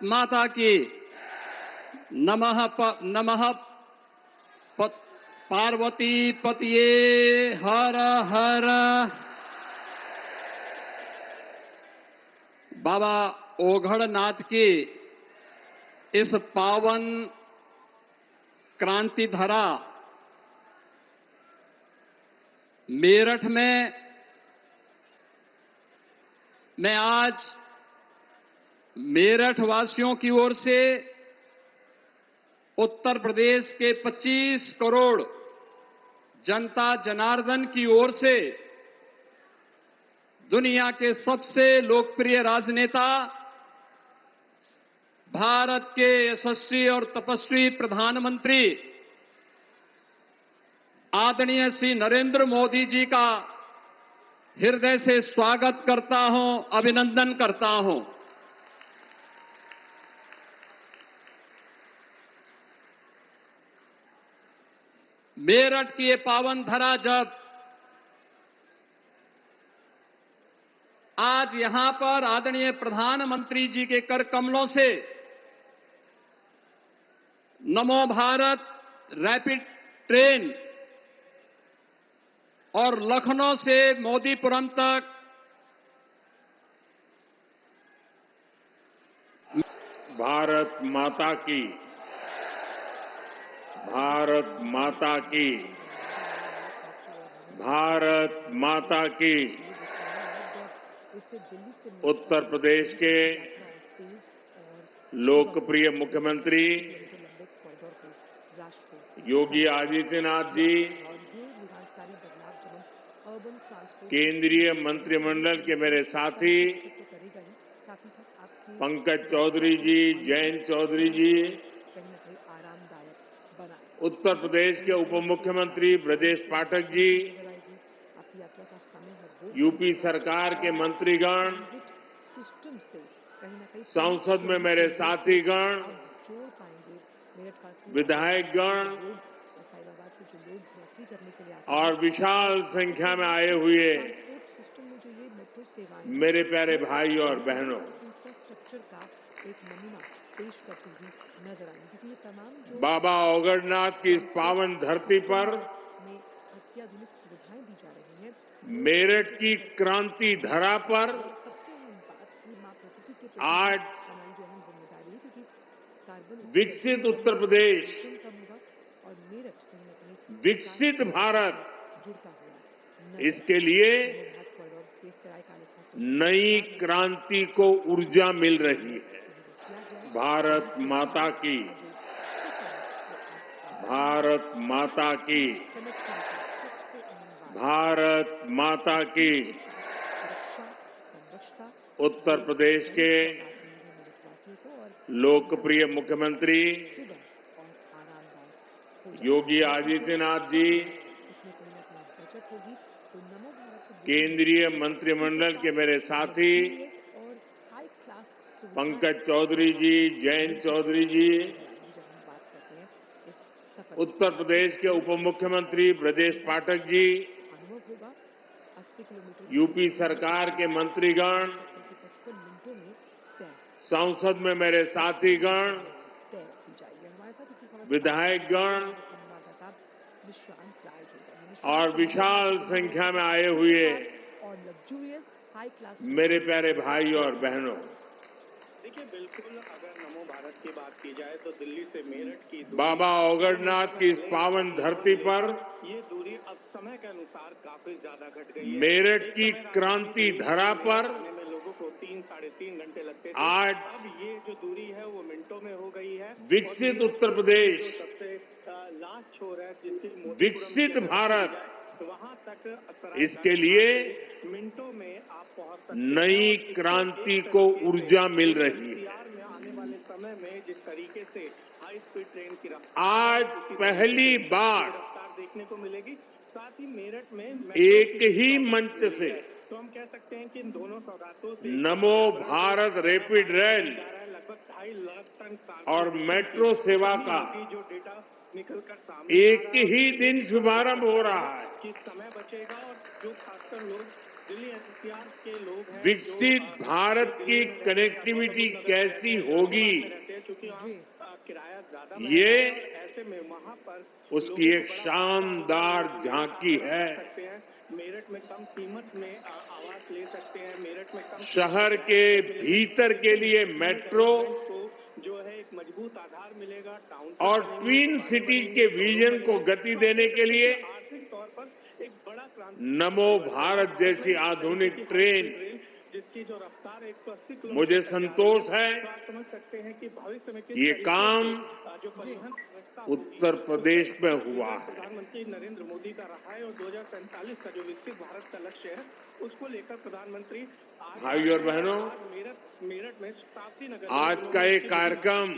माता की। नमः पार्वती पतिये हर हर। बाबा ओघड़नाथ की इस पावन क्रांति धरा मेरठ में मैं आज मेरठ वासियों की ओर से उत्तर प्रदेश के 25 करोड़ जनता जनार्दन की ओर से दुनिया के सबसे लोकप्रिय राजनेता, भारत के यशस्वी और तपस्वी प्रधानमंत्री आदरणीय श्री नरेंद्र मोदी जी का हृदय से स्वागत करता हूं, अभिनंदन करता हूं। मेरठ की ये पावन धरा जब आज यहां पर आदरणीय प्रधानमंत्री जी के कर कमलों से नमो भारत रैपिड ट्रेन और लखनऊ से मोदीपुरम तक भारत माता की, भारत माता की, भारत माता की। उत्तर प्रदेश के लोकप्रिय मुख्यमंत्री योगी आदित्यनाथ जी, केंद्रीय मंत्रिमंडल के मेरे साथी पंकज चौधरी जी, जयंत चौधरी जी, उत्तर प्रदेश के उप मुख्यमंत्री ब्रजेश पाठक जी, यूपी सरकार के मंत्रीगण, संसद में मेरे साथीगण, विधायकगण और विशाल संख्या में आए हुए मेरे प्यारे भाई और बहनों, बाबा ओघड़नाथ की इस पावन धरती पर अत्याधुनिक सुविधाएं दी जा रही हैं। मेरठ की क्रांति धरा पर आज विकसित उत्तर प्रदेश, विकसित भारत, इसके लिए नई क्रांति को ऊर्जा मिल रही है। भारत माता की, भारत माता की, भारत माता की। उत्तर प्रदेश के लोकप्रिय मुख्यमंत्री योगी आदित्यनाथ जी, केंद्रीय मंत्रिमंडल के मेरे साथी पंकज चौधरी जी, जयंत चौधरी जी, उत्तर प्रदेश के उप मुख्यमंत्री ब्रजेश पाठक जी, यूपी सरकार के मंत्रीगण, संसद में मेरे साथीगण, विधायकगण और विशाल संख्या में आए हुए मेरे प्यारे भाई और बहनों, देखिए बिल्कुल अगर नमो भारत की बात की जाए तो दिल्ली से मेरठ की बाबा ओघड़नाथ की इस पावन धरती पर ये दूरी अब समय के अनुसार काफी ज्यादा घट गई है। मेरठ की क्रांति धरा पर में लोगों को 3-3.5 घंटे लगते थे। आज अब ये जो दूरी है वो मिनटों में हो गई है। विकसित उत्तर प्रदेश, सबसे लास्ट छोर है जिसकी विकसित भारत, वहां तक इसके लिए मिनटों में आप पहुंच सकते। नई क्रांति को ऊर्जा मिल रही है। में आने वाले समय में जिस तरीके से हाई स्पीड ट्रेन की आज पहली बार रफ्तार देखने को मिलेगी, साथ ही मेरठ में एक ही मंच से तो हम कह सकते हैं कि इन दोनों सौगातों से नमो भारत रैपिड रेल लगभग 2.5 लाख टन और मेट्रो सेवा का जो डेटा निकल कर सामने एक ही दिन शुभारंभ हो रहा है। कि समय बचेगा और जो खासकर लोग दिल्ली एनसीआर के लोग हैं विकसित भारत की कनेक्टिविटी कैसी होगी, क्योंकि जी। किराया ज्यादा ये महंगा है और ऐसे में वहां पर उसकी एक शानदार झांकी है। सकते हैं मेरठ में कम कीमत में आवास ले सकते हैं, मेरठ में कम शहर के भीतर के लिए मेट्रो को जो है एक मजबूत आधार मिलेगा। टाउन और ट्विन सिटीज के विजन को गति देने के लिए आर्थिक तौर पर एक बड़ा क्रांति नमो भारत जैसी आधुनिक ट्रेन, जिसकी जो रफ्तार 180 मुझे संतोष है तो आप समझ सकते हैं कि भविष्य में किस ये तरीके काम से, जो परिवहन व्यवस्था होगी, उत्तर प्रदेश में हुआ है। प्रधानमंत्री नरेंद्र मोदी का रहा है और 2045 का जो विकसित भारत का लक्ष्य है उसको लेकर प्रधानमंत्री आज भाइयों और बहनों, मेरठ में शताब्दी नगर आज का ये कार्यक्रम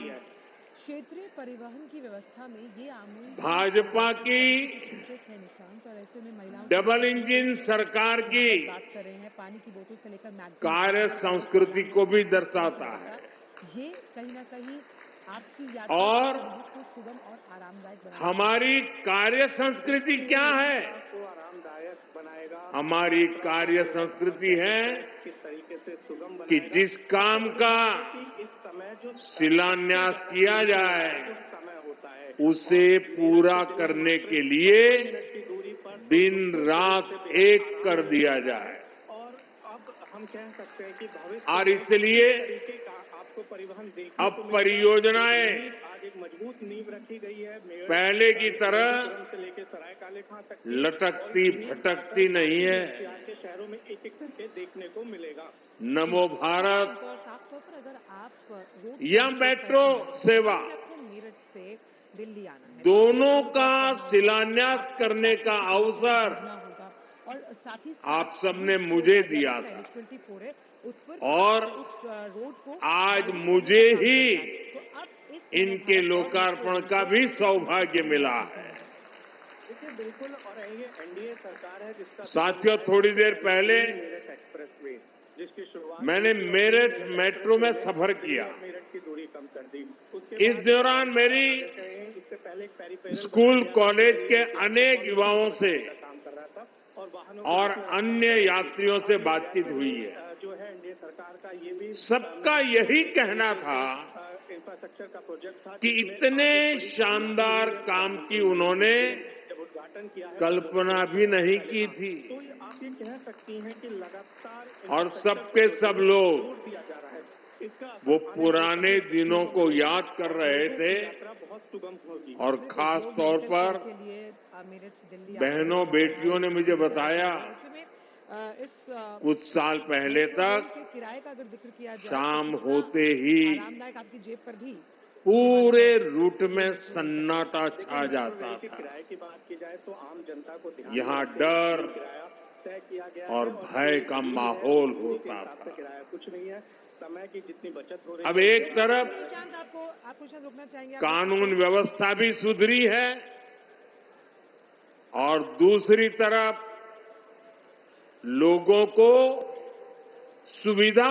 क्षेत्रीय परिवहन की व्यवस्था में ये आमूल भाजपा की सूचक है निशांत, और ऐसे में महिलाओं डबल इंजन सरकार की बात कर रहे हैं, पानी की बोतल से लेकर मैगजीन कार्य संस्कृति को भी दर्शाता है। ये कहीं ना कहीं आपकी यात्रा और के अनुभव को सुगम और आरामदायक बनाएगा। हमारी कार्य संस्कृति क्या है? को आरामदायक बनाएगा। हमारी कार्य संस्कृति है किस तरीके से सुगम कि बनाएगा जिस काम का कि इस समय जो शिलान्यास किया जाए समय होता है उसे पूरा करने के लिए की दूरी पर दिन रात एक कर दिया जाए। और अब हम कह सकते हैं कि भविष्य और इसलिए तरीके का आपको परिवहन देखने अब को मिलेगा। परियोजनाएं आज एक मजबूत नींव रखी गई है। मेरठ पहले की तरह से लेकर सरायकाले खां तक लटकती भटकती नहीं है। यहाँ के शहरों में एक एक करके देखने को मिलेगा। नमो भारत तो साफ तौर पर अगर आप रोड या ट्रांसपोर्ट मेट्रो करते हैं, सेवा, जैसे आपको मेरठ से दिल्ली आना है, दोनों का शिलान्यास करने का अवसर योजना होगा, और साथ ही आप साथ सबने जो मुझे गाजियाबाद दिया का था। NH24 है, उस पर और उस रोड को आज गाड़ी मुझे करने का काम ही चल रहा है। तो अब इस इनके नवभारत और लोकार्पण मेट्रो का रेल भी से सौभाग्य मिला है। देखिए बिल्कुल, और ये एनडीए सरकार है जिसका साथियों, थोड़ी देर पहले मेरठ एक्सप्रेसवे जिसकी शुरुआत मैंने मेरठ मेट्रो में सफर किया। मेरठ की दूरी कम कर दी। उसके इस दौरान मेरी इससे पहले एक पेरिफेरल स्कूल कॉलेज के अनेक युवाओं से काम कर रहा था और वाहनों और अन्य यात्रियों से बातचीत हुई है। जो है एनडीए सरकार का ये भी सबका यही कहना था इंफ्रास्ट्रक्चर का प्रोजेक्ट था कि इतने शानदार काम की उन्होंने जब उद्घाटन किया है कल्पना भी नहीं की थी। तो आप ये कह सकती हैं कि लगातार और सबके सब लोग जोर दिया जा रहा है। इसका वो पुराने दिनों को याद कर रहे थे यात्रा बहुत सुगम होगी। और खास तौर पर के लिए मेरठ से दिल्ली बहनों बेटियों ने मुझे बताया इस कुछ साल पहले तक के किराए का अगर जिक्र किया जाए, शाम तो कितना होते ही आरामदायक आपकी जेब पर भी पूरे रूट में सन्नाटा छा जाता था। किराए की बात की जाए तो आम जनता को ध्यान यहाँ में डर किराया तय किया गया और है भय का माहौल होता हिसाब से था। किराया कुछ नहीं है। समय की जितनी बचत हो रही अब एक तरफ निशांत आपको शायद रोकना चाहेंगे आप कानून व्यवस्था भी सुधरी है और दूसरी तरफ लोगों को सुविधा